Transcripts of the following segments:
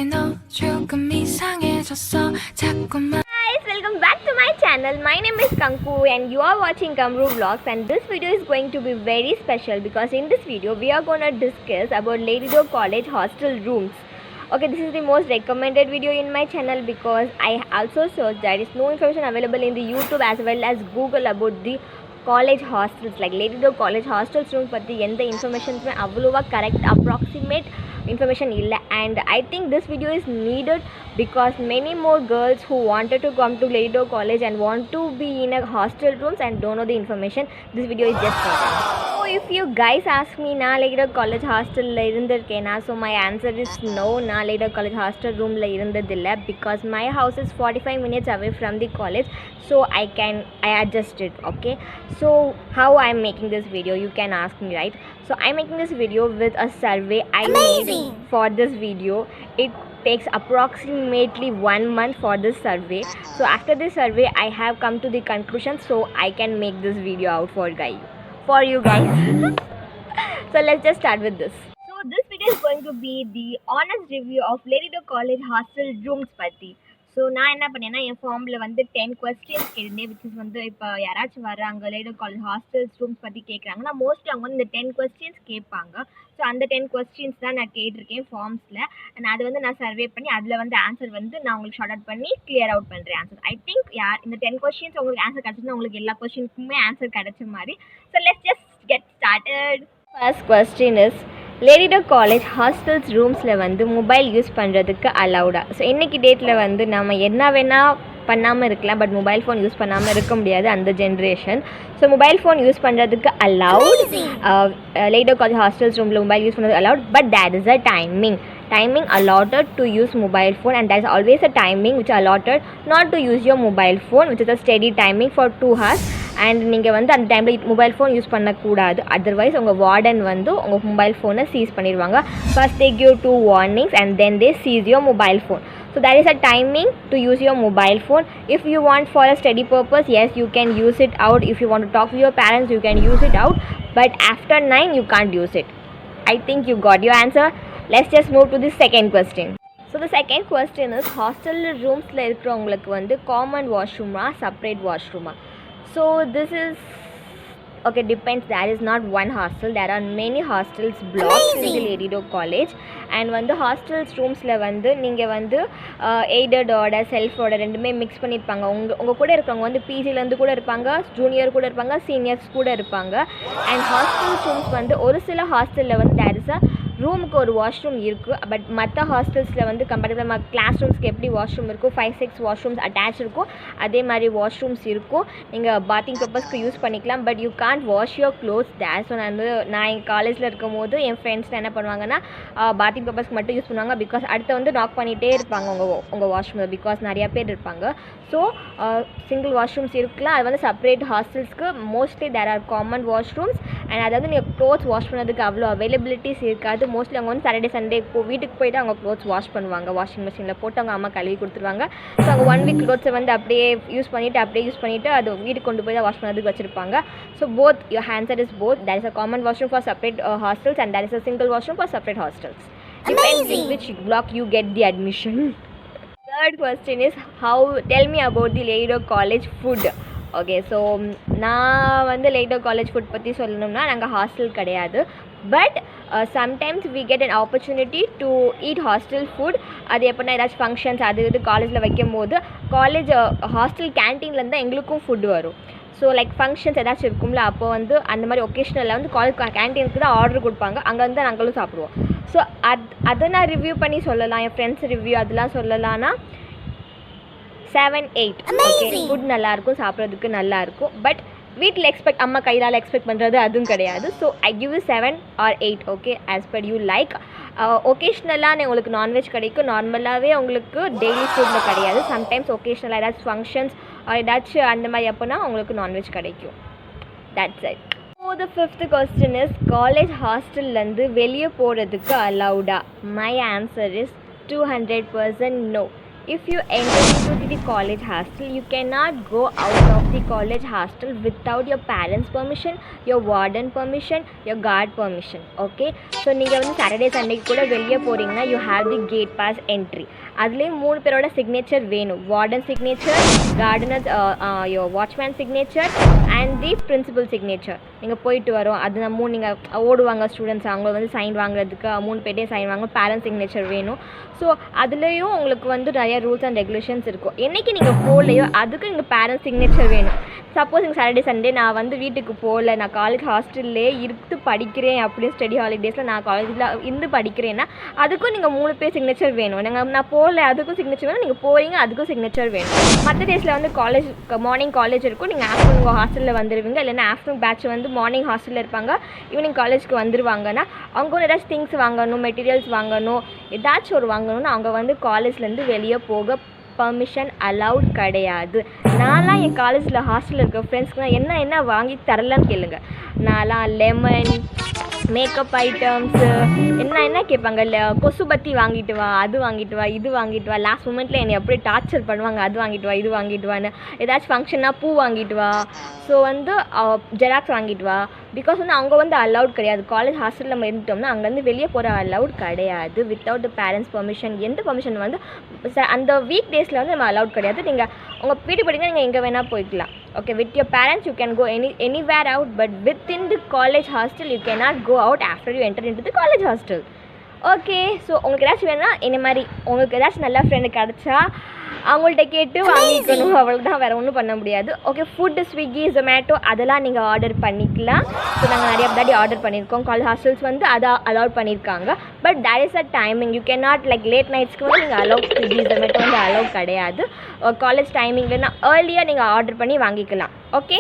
너 조금 이상해졌어 자꾸만. Guys, welcome back to my channel. My name is Kanku and you are watching Kamru Vlogs, and this video is going to be very special because in this video we are going to discuss about Lady Doe College hostel rooms. Okay, this is the most recommended video in my channel because I also searched there is no information available in the YouTube as well as Google about the college hostels, like Lady Doe College hostels room பற்றி எந்த இன்ஃபர்மேஷன்ஸுமே அவ்வளோவா correct approximate information illa, and I think this video is needed because many more girls who wanted to come to Lady Doe College and want to be in a hostel rooms and don't know the information, this video is just for them. So if you guys ask me na Lady Doe College hostel la irundirkena, so my answer is no, na Lady Doe College hostel room la irundadilla because my house is 45 minutes away from the college, so I adjust it. Okay, so how I'm making this video, you can ask me, right? So I'm making this video with a survey I made for this video. It takes approximately 1 month for this survey. So after this survey I have come to the conclusion, so I can make this video out for you guys. So let's just start with this. So this video is going to be the honest review of Lady Doe College hostel rooms பத்தி. So நான் என்ன பண்ணேன்னா என் ஃபார்மில் வந்து 10 questions கேட்டேன், which is வந்து இப்போ யாராச்சும் வர்றாங்க Lady Doe College hostels rooms பற்றி கேட்குறாங்கன்னா மோஸ்ட்லி அவங்க வந்து இந்த 10 questions கேட்பாங்க. ஸோ அந்த 10 questions தான் நான் கேட்டிருக்கேன் ஃபார்ம்ஸில், அண்ட் அது வந்து நான் சர்வே பண்ணி அதில் வந்து ஆன்சர் வந்து நான் உங்களுக்கு ஷார்ட் அவுட் பண்ணி கிளியர் அவுட் பண்ணுறேன் ஆன்சர். ஐ திங்க் இந்த 10 questions உங்களுக்கு ஆன்சர் கிடச்சிதுன்னா உங்களுக்கு எல்லா கொஸ்டினுக்குமே ஆன்சர் கிடச்ச மாதிரி. So let's just get started. First question is Lady Doe College hostels ரூம்ஸில் வந்து மொபைல் யூஸ் பண்ணுறதுக்கு அலவுடா? ஸோ இன்றைக்கி டேட்டில் வந்து நம்ம என்ன வேணால் பண்ணாமல் இருக்கலாம், பட் மொபைல் ஃபோன் யூஸ் பண்ணாமல் இருக்க முடியாது அந்த generation. So mobile phone use பண்ணுறதுக்கு allowed. Lady Doe College hostels ரூமில் மொபைல் யூஸ் பண்ணுறது allowed, but that is a timing allotted to use mobile phone, and there is always a timing which allotted not to use your mobile phone, which is a steady timing for 2 hours. And நீங்கள் வந்து அந்த டைமில் mobile phone use பண்ணக்கூடாது, otherwise உங்கள் warden வந்து உங்கள் mobile ஃபோனை cheese பண்ணிடுவாங்க. First they give 2 warnings and then they seize your mobile phone. So there is a timing to use your mobile phone. If you want for a study purpose, yes, you can use it out. If you want to talk to your parents, you can use it out, but after 9 you can't use it. I think you got your answer. Let's just move to the second question. So the second question is hostel roomsல இருக்கிறவங்களுக்கு வந்து common washroom-ஆ separate washroom-ஆ? So this is okay, depends. There is not one hostel, there are many hostels blocks in the Lady Doe College, and வந்து hostels roomsல வந்து நீங்கள் வந்து எய்டடோட செல்ஃபோட ரெண்டுமே mix பண்ணியிருப்பாங்க. உங்கள் கூட இருக்கிறவங்க வந்து பிஜிலேருந்து கூட இருப்பாங்க, ஜூனியர் கூட இருப்பாங்க, சீனியர்ஸ் கூட இருப்பாங்க. அண்ட் ஹாஸ்டல்ஸ் ரூம்ஸ் வந்து ஒரு சில ஹாஸ்டலில் வந்து தேர் இஸ் அ ரூமுக்கு ஒரு வாஷ்ரூம் இருக்குது, பட் மற்ற ஹாஸ்டல்ஸில் வந்து கம்பேரிட்டிவ் நம்ம கிளாஸ் ரூம்ஸ்க்கு எப்படி வாஷ்ரூம் இருக்கும், 5-6 வாஷ்ரூம்ஸ் அட்டாச் இருக்கும், அதே மாதிரி வாஷ்ரூம்ஸ் இருக்கும். நீங்கள் பாத்திங் பர்பஸ்க்கு யூஸ் பண்ணிக்கலாம், but you can't wash your clothes there. So நான் என் காலேஜில் இருக்கும் போது என் ஃப்ரெண்ட்ஸ் என்ன பண்ணுவாங்கன்னா பாத்திங் பர்பஸ்க்கு மட்டும் யூஸ் பண்ணுவாங்க, பிகாஸ் அடுத்து வந்து நாக் பண்ணிகிட்டே இருப்பாங்க உங்கள் வாஷ்ரூமில், பிகாஸ் நிறையா பேர் இருப்பாங்க. ஸோ சிங்கிள் வாஷ்ரூம்ஸ் இருக்கலாம், அது வந்து செப்பரேட் ஹாஸ்டல்ஸ்க்கு mostly there are common washrooms. And அதாவது நீங்கள் க்ளோத்ஸ் வாஷ் பண்ணதுக்கு அவ்வளோ அவைலபிலிட்டிஸ் இருக்காது. மோஸ்ட்லி அவங்க வந்து சாட்டர்டே சண்டே வீட்டுக்கு போய்ட்டு அவங்க க்ளோத்ஸ் வாஷ் பண்ணுவாங்க, வாஷிங் மிஷினில் போட்டு அவங்க அம்மா கழுவி கொடுத்துருவாங்க. ஸோ அவங்க 1 வீக் க்ளோத்ஸை வந்து அப்படியே யூஸ் பண்ணிவிட்டு அது வீட்டுக்கு கொண்டு போய் தான் வாஷ் பண்ணதுக்கு வச்சுருப்பாங்க. So both your answer is both. There is a common washroom for separate hostels and there is a single washroom for separate hostels. Depends in which block you get the admission. Third question is tell me about the Lady Doe College food. Okay, so நான் வந்து Lady Doe College food பற்றி சொல்லணும்னா நாங்கள் hostel கிடையாது, but sometimes we get an opportunity to eat hostel food. அது எப்படின்னா ஏதாச்சும் functions அது இது காலேஜில் வைக்கும் போது காலேஜ் ஹாஸ்டல் கேன்டீன்லேருந்து தான் எங்களுக்கும் ஃபுட் வரும். ஸோ லைக் ஃபங்க்ஷன்ஸ் ஏதாச்சும் இருக்கும்ல, அப்போ வந்து அந்த மாதிரி ஒகேஷ்னலில் வந்து காலேஜ் கேன்டீனுக்கு தான் ஆர்டர் கொடுப்பாங்க, அங்கே வந்து நாங்களும் சாப்பிடுவோம். ஸோ அதை நான் ரிவ்யூ பண்ணி சொல்லலாம், என் ஃப்ரெண்ட்ஸ் ரிவ்யூ அதெல்லாம் சொல்லலாம்னா 7-8. ஓகே, ஃபுட் நல்லாயிருக்கும், சாப்பிட்றதுக்கு நல்லாயிருக்கும், பட் வீட்டில் அம்மா கையால் எக்ஸ்பெக்ட் பண்ணுறது அதுவும் கிடையாது. So I give 7 or 8. Okay, as per you like. ஒகேஷ்னலாக உங்களுக்கு நான்வெஜ் கிடைக்கும், நார்மலாகவே உங்களுக்கு டெய்லி ஃபுட்டில் கிடையாது. சம்டைம்ஸ் ஒகேஷ்னலாக ஏதாச்சும் ஃபங்க்ஷன்ஸ் ஏதாச்சும் அந்த மாதிரி அப்போனா உங்களுக்கு நான்வெஜ் கிடைக்கும். That's it. So the fifth question is college ஹாஸ்டல்லேருந்து வெளியே போகிறதுக்கு அலவுடா? My answer is 200% no. If you enter into the the college hostel, you cannot go out of the college hostel without your parents permission, your warden permission, your guard permission. Okay, so நீங்கள் வந்து Saturday சண்டேக்கு கூட வெளியே போகிறீங்கன்னா you have the gate pass entry. அதுலேயும் 3 பேரோட signature வேணும். Warden signature, gardener watchman signature and the principal signature. நீங்கள் போயிட்டு வரோம் அது நம்ம நீங்கள் ஓடுவாங்க ஸ்டூடெண்ட்ஸ், அவங்க வந்து சைன் வாங்குறதுக்கு 3 பேர்ட்டே சைன் வாங்க பேரண்ட் சிக்னேச்சர் வேணும். ஸோ அதுலேயும் உங்களுக்கு வந்து நிறைய ரூல்ஸ் அண்ட் ரெகுலேஷன்ஸ் இருக்கும். என்றைக்கு நீங்கள் போகலையோ அதுக்கு நீங்கள் பேரண்ட் சிக்னேச்சர் வேணும். சப்போஸ் நீங்கள் சாட்டர்டே சண்டே நான் வந்து வீட்டுக்கு போகல, நான் காலேஜ் ஹாஸ்டல்லே இருந்து படிக்கிறேன் அப்படின்னு ஸ்டடி ஹாலிடேஸில் நான் காலேஜில் இருந்து படிக்கிறேன்னா அதுக்கும் நீங்கள் 3 பேர் சிக்னேச்சர் வேணும். நான் போகல அதுக்கும் சிக்னேச்சர் வேணும், நீங்கள் போகிறீங்க அதுக்கும் சிக்னேச்சர் வேணும். மற்ற டேஸில் வந்து காலேஜ் மார்னிங் காலேஜ் இருக்கும், நீங்கள் ஆஃப்டர்நூன் உங்கள் ஹாஸ்டலில் வந்துடுவீங்க. இல்லைன்னா ஆஃப்டர்நூன் பேட்ச் வந்து மார்னிங் ஹாஸ்டலில் இருப்பாங்க, ஈவினிங் காலேஜ்க்கு வந்துடுவாங்கன்னா அவங்க வந்து ஏதாச்சும் திங்ஸ் வாங்கணும், மெட்டீரியல்ஸ் வாங்கணும், ஏதாச்சும் ஒரு வாங்கணும்னு அவங்க வந்து காலேஜ்லேருந்து வெளியே போக பர்மிஷன் அலவுட் கிடையாது. நான்லாம் என் காலேஜில் ஹாஸ்டலில் இருக்க ஃப்ரெண்ட்ஸ்க்குலாம் என்ன வாங்கி தரலான்னு கேளுங்க. நான்லாம் லெமன், மேக்கப் ஐட்டம்ஸு என்ன கேட்பாங்க, இல்லை கொசு பத்தி வாங்கிட்டு வா, அது வாங்கிட்டு வா, இது வாங்கிட்டு வா. லாஸ்ட் மூமெண்ட்டில் என்னை எப்படி டார்ச்சர் பண்ணுவாங்க, அது வாங்கிட்டு வா, இது வாங்கிட்டு வான்னு. ஏதாச்சும் ஃபங்க்ஷனாக பூ வாங்கிட்டு வா, ஸோ வந்து ஜெராக்ஸ் வாங்கிட்டு வா. பிகாஸ் வந்து அவங்க வந்து அலவுட் கிடையாது. காலேஜ் ஹாஸ்டலில் நம்ம இருந்துட்டோம்னா அங்கேருந்து வெளியே போகிற அலவுட் கிடையாது. வித்தவுட் த பேரண்ட்ஸ் பெர்மிஷன், எந்த பெர்மிஷன் வந்து அந்த வீக் டேஸில் வந்து நம்ம அலவுட் கிடையாது. நீங்கள் உங்கள் வீட்டு படிங்கன்னா நீங்கள் எங்கே வேணால் போய்க்கலாம். Okay, with your parents you can go anywhere out, but within the college hostel you cannot go out after you enter into the college hostel. Okay, so உங்களுக்கு ஏதாச்சும் வேணும்னா இந்த மாதிரி உங்களுக்கு ஏதாச்சும் நல்ல ஃப்ரெண்டு கிடச்சா அவங்கள்ட்ட கேட்டு வாங்கிக்கணும், அவ்வளோதான், வேறு ஒன்றும் பண்ண முடியாது. ஓகே, ஃபுட்டு ஸ்விக்கி, ஜொமேட்டோ அதெல்லாம் நீங்கள் ஆர்டர் பண்ணிக்கலாம். ஸோ நாங்கள் நிறைய தாட்டி ஆர்டர் பண்ணியிருக்கோம். காலேஜ் ஹாஸ்டல்ஸ் வந்து அதை அலோவ் பண்ணியிருக்காங்க. But there is a timing, you can not like late நைட்ஸ்க்கு வந்து நீங்கள் அலோவ் ஸ்விக்கி ஜொமேட்டோ வந்து அலோவ் கிடையாது. காலேஜ் டைமிங்லன்னா ஏர்லியாக நீங்கள் ஆர்டர் பண்ணி வாங்கிக்கலாம். ஓகே,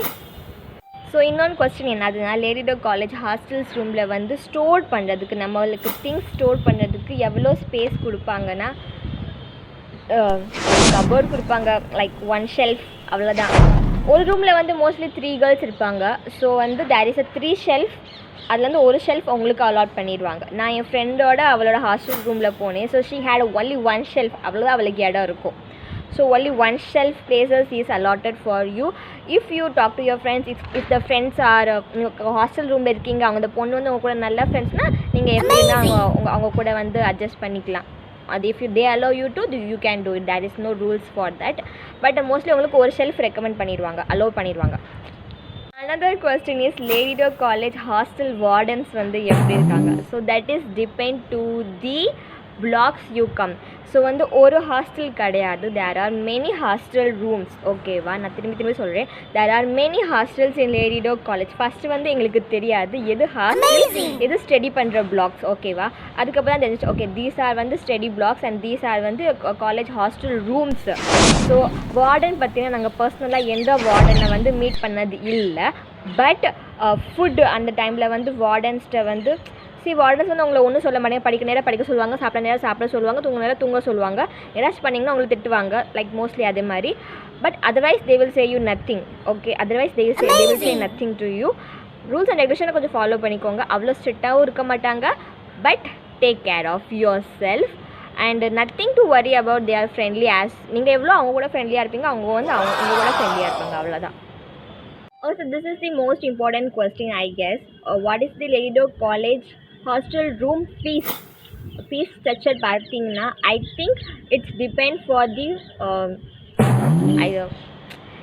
ஸோ இன்னொன்று கொஸ்டின் என்னதுன்னா, லேடிடோ காலேஜ் ஹாஸ்டல்ஸ் ரூமில் வந்து ஸ்டோர் பண்ணுறதுக்கு, நம்மளுக்கு திங்ஸ் ஸ்டோர் பண்ணுறதுக்கு எவ்வளோ ஸ்பேஸ் கொடுப்பாங்கன்னா, கபோர்ட் கொடுப்பாங்க, லைக் 1 ஷெல்ஃப், அவ்வளோதான். ஒரு ரூமில் வந்து மோஸ்ட்லி 3 கேர்ள்ஸ் இருப்பாங்க. ஸோ வந்து தேர் இஸ் அ 3 ஷெல்ஃப், அதுலேருந்து ஒரு ஷெல்ஃப் உங்களுக்கு அலாட் பண்ணிடுவாங்க. நான் என் ஃப்ரெண்டோட அவளோட ஹாஸ்டல் ரூமில் போனேன். So she had only 1 shelf, அவ்வளோதான் அவளுக்கு இடம் இருக்கும். So only 1 shelf places is allotted for you. If you talk to your friends, if the friends are hostel room ல இருக்கீங்க, அவங்க அந்த பொண்ணு வந்து உங்க கூட நல்ல ஃப்ரெண்ட்ஸ்னா நீங்கள் எப்படின்னா அவங்க கூட வந்து அட்ஜஸ்ட் பண்ணிக்கலாம். அது if they allow you to, you can do it. There is no rules for that. But mostly உங்களுக்கு ஒரு ஷெல்ஃப் ரெக்கமெண்ட் பண்ணிடுவாங்க, அலோவ் பண்ணிடுவாங்க. Another question is, Ladydo College hostel wardens வந்து எப்படி இருக்காங்க? So that is depend to the blocks you come. So வந்து ஒரு hostel கிடையாது, there are many hostel rooms. ஓகேவா, நான் திரும்பி சொல்கிறேன், there are many hostels in Lady Doak college. First வந்து எங்களுக்கு தெரியாது எது ஹாஸ்டல் எது ஸ்டடி பண்ணுற பிளாக்ஸ். ஓகேவா, அதுக்கப்புறம் தான் தெரிஞ்சிச்சு, ஓகே தீஸ் ஆர் வந்து study blocks and these are வந்து college hostel rooms. So warden பார்த்தீங்கன்னா நாங்கள் பர்சனலாக எந்த வார்டனை வந்து மீட் பண்ணது இல்லை. பட் ஃபுட்டு அந்த டைமில் வந்து வார்டன்ஸ்ட்டை வந்து வார்டன்ஸ் வந்து உங்களை ஒன்றும் சொல்ல மாட்டேங்க, படிக்க நேரம் படிக்க சொல்லுவாங்க, சாப்பிட நேரம் சாப்பிட சொல்லுவாங்க, தூங்க நேரம் தூங்க சொல்லுவாங்க. ஏதாச்சும் பண்ணிங்கன்னா உங்களுக்கு திட்டுவாங்க, லைக் மோஸ்ட்லி அதே மாதிரி. But otherwise they will say you nothing. Okay, otherwise they will say nothing to you. Rules and ரெகுலேஷனை கொஞ்சம் ஃபாலோ பண்ணிக்கோங்க, அவ்வளோ ஸ்ட்ரிக்டாகவும் இருக்க மாட்டாங்க. But take care of yourself and nothing to worry about they are friendly. As நீங்கள் எவ்வளோ அவங்க கூட ஃப்ரெண்ட்லியாக இருப்பீங்க, அவங்க வந்து உங்கள் கூட ஃப்ரெண்ட்லியாக இருப்பாங்க, அவ்வளோதான். Also, this is the most important question, I guess. What is the Ladydo College hostel room fees structure பார்த்தீங்கன்னா, I think it's depend for the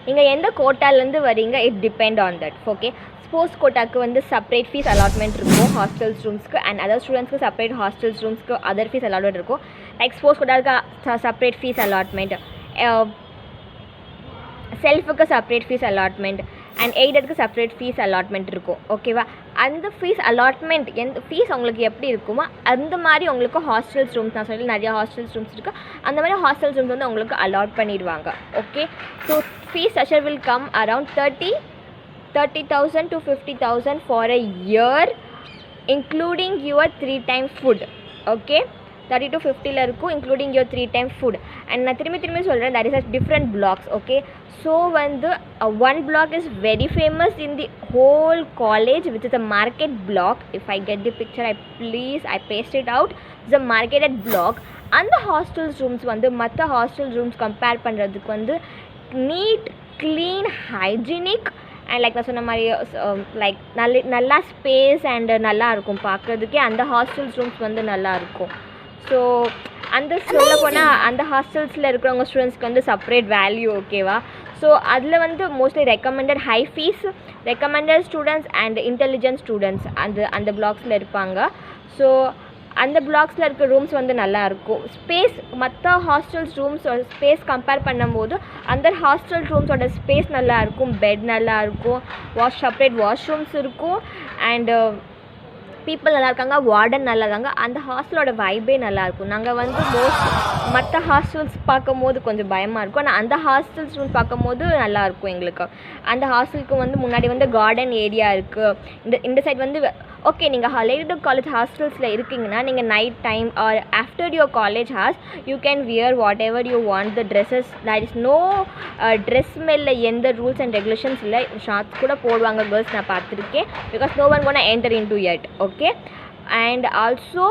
நீங்கள் எந்த கோட்டாலேருந்து வரீங்க, it depend on that. Okay, sports கோட்டாக்கு வந்து செப்பரேட் ஃபீஸ் அலாட்மெண்ட் இருக்கும் hostels ரூம்ஸ்க்கு, and other ஸ்டூடெண்ட்ஸ்க்கு செப்பரேட் ஹாஸ்டல்ஸ் ரூம்ஸ்க்கு அதர் ஃபீஸ் அலாட்மெண்ட் இருக்கும். லைக் ஸ்போர்ட்ஸ் கோட்டாவுக்கு செப்பரேட் ஃபீஸ் அலாட்மெண்ட், செல்ஃபுக்கு செப்பரேட் ஃபீஸ் அலாட்மெண்ட் அண்ட் எய்டடுக்கு செப்பரேட் ஃபீஸ் அலாட்மெண்ட் இருக்கும். ஓகேவா, அந்த ஃபீஸ் அலாட்மெண்ட் எந்த ஃபீஸ் உங்களுக்கு எப்படி இருக்குமோ அந்த மாதிரி உங்களுக்கு ஹாஸ்டல்ஸ் ரூம்ஸ், நான் சொல்லி நிறைய ஹாஸ்டல்ஸ் ரூம்ஸ் இருக்குது, அந்த மாதிரி ஹாஸ்டல்ஸ் ரூம்ஸ் வந்து உங்களுக்கு அலாட் பண்ணிடுவாங்க. Okay, so fees structure will come around 30,000 to 50,000 for a year, including your 3 time food. Okay, 30 to 50 இருக்கும், including your 3 time food. And நான் திரும்பி சொல்கிறேன், that is a different blocks. Okay, so வந்து one block is very famous in the whole college, which is a market block. If I get the picture, I paste it out. It's a marketed block. அந்த hostels rooms வந்து மற்ற hostel rooms compare பண்ணுறதுக்கு வந்து neat, clean, hygienic and like நான் சொன்ன மாதிரி like நல்லா space and நல்லா இருக்கும் பார்க்குறதுக்கே. அந்த ஹாஸ்டல்ஸ் ரூம்ஸ் வந்து நல்லாயிருக்கும். ஸோ அந்த சொல்ல போனால் அந்த ஹாஸ்டல்ஸில் இருக்கிறவங்க ஸ்டூடெண்ட்ஸ்க்கு வந்து செப்பரேட் வேல்யூ, ஓகேவா. ஸோ அதில் வந்து mostly recommended high fees, recommended students and intelligent students அந்த பிளாக்ஸில் இருப்பாங்க. ஸோ அந்த பிளாக்ஸில் இருக்க ரூம்ஸ் வந்து நல்லாயிருக்கும். ஸ்பேஸ் மற்ற ஹாஸ்டல்ஸ் ரூம்ஸ் ஸ்பேஸ் கம்பேர் பண்ணும்போது அந்த ஹாஸ்டல் ரூம்ஸோட ஸ்பேஸ் நல்லாயிருக்கும். பெட் நல்லாயிருக்கும், செப்பரேட் வாஷ்ரூம்ஸ் இருக்கும் அண்டு பீப்புள் நல்லா இருக்காங்க, வார்டன் நல்லா இருக்காங்க. அந்த ஹாஸ்டலோட வைபே நல்லாயிருக்கும். நாங்கள் வந்து மற்ற ஹாஸ்டல்ஸ் பார்க்கும் போது கொஞ்சம் பயமாக இருக்கும், ஆனால் அந்த ஹாஸ்டல்ஸ் ரூம் பார்க்கும் போது நல்லாயிருக்கும் எங்களுக்கு. அந்த ஹாஸ்டலுக்கு வந்து முன்னாடி வந்து கார்டன் ஏரியா இருக்குது. இந்த சைட் வந்து ஓகே, நீங்கள் லேடி காலேஜ் ஹாஸ்டல்ஸில் இருக்கீங்கன்னா நீங்கள் night time or after your college hours you can wear whatever you want the dresses. That is no dress மேலே எந்த ரூல்ஸ் அண்ட் ரெகுலேஷன்ஸ் இல்லை. ஷார்ட்ஸ் கூட போடுவாங்க கேர்ள்ஸ், நான் பார்த்துருக்கேன். Because no one gonna enter into it, okay. And also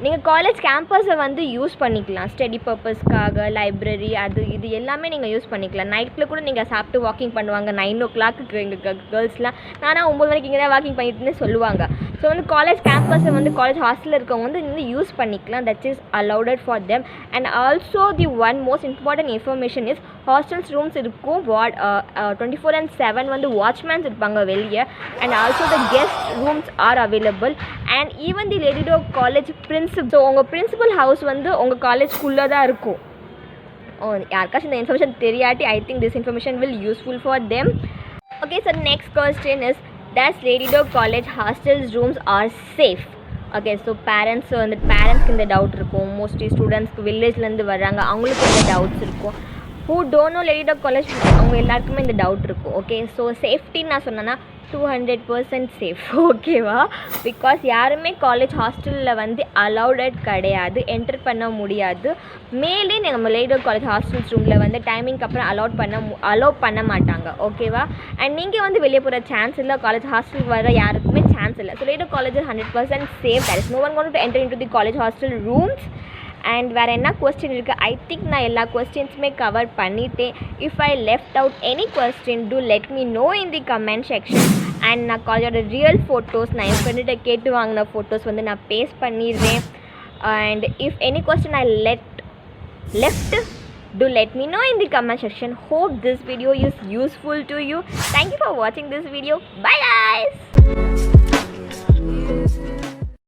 நீங்கள் college கேம்பஸை வந்து யூஸ் பண்ணிக்கலாம் ஸ்டடி பர்பஸ்க்காக. லைப்ரரி இது எல்லாமே நீங்கள் யூஸ் பண்ணிக்கலாம். நைட்டில் கூட நீங்கள் சாப்பிட்டு வாக்கிங் பண்ணுவாங்க. 9 o'clock எங்கள் கேர்ள்ஸ்லாம் நானாக 9 மணிக்கு இங்கே தான் வாக்கிங் பண்ணிட்டுன்னு சொல்லுவாங்க. ஸோ வந்து காலேஜ் கேம்பஸை வந்து காலேஜ் ஹாஸ்டலில் இருக்கவங்க வந்து யூஸ் பண்ணிக்கலாம். That is allowed for them. And also the one most important information is hostels rooms இருக்கும். 24/7 வந்து வாட்ச்மேன்ஸ் இருப்பாங்க வெளியே. And also the guest rooms are available. And even the lady college so உங்கள் principal house வந்து உங்கள் காலேஜ்குள்ளே தான் இருக்கும். யாருக்காச்சும் இந்த இன்ஃபர்மேஷன் தெரியாட்டி I think this information will useful for them. Okay, so next question is does lady college hostels rooms are safe? Okay, so பேரண்ட்ஸ்க்கு இந்த டவுட் இருக்கும். மோஸ்ட்லி ஸ்டூடெண்ட்ஸ்க்கு வில்லேஜ்லேருந்து வர்றாங்க, அவங்களுக்கு இந்த டவுட்ஸ் இருக்கும். Who don't know lady college அவங்க எல்லாருக்குமே இந்த டவுட் இருக்கும். ஓகே, ஸோ சேஃப்டின்னு நான் சொன்னேன்னா 200% சேஃப், ஓகேவா. பிகாஸ் யாருமே காலேஜ் ஹாஸ்டலில் வந்து அலௌடட் கிடையாது, என்டர் பண்ண முடியாது. மேலே நம்ம லேடி காலேஜ் ஹாஸ்டல்ஸ் ரூமில் வந்து டைமிங்க்கு அப்புறம் அலோவ் பண்ண மாட்டாங்க, ஓகேவா. அண்ட் நீங்கள் வந்து வெளியே போகிற சான்ஸ் இல்லை, காலேஜ் ஹாஸ்டலுக்கு வர யாருக்குமே சான்ஸ் இல்லை. So lady college 100% safe. That is no one going to enter into the college hostel rooms. And வேறு என்ன கொஸ்டின் இருக்குது? ஐ திங்க் நான் எல்லா கொஸ்டின்ஸுமே கவர் பண்ணிட்டேன். If I left out any question do let me know in the comment section. And நான் காலேஜோட real photos, நான் என் ஃப்ரெண்ட்ட கேட்டு வாங்கின ஃபோட்டோஸ் வந்து நான் பேஸ்ட் பண்ணிடுறேன். And if any question I left, do let me know in the comment section. Hope this video is useful to you. Thank you for watching this video. Bye guys.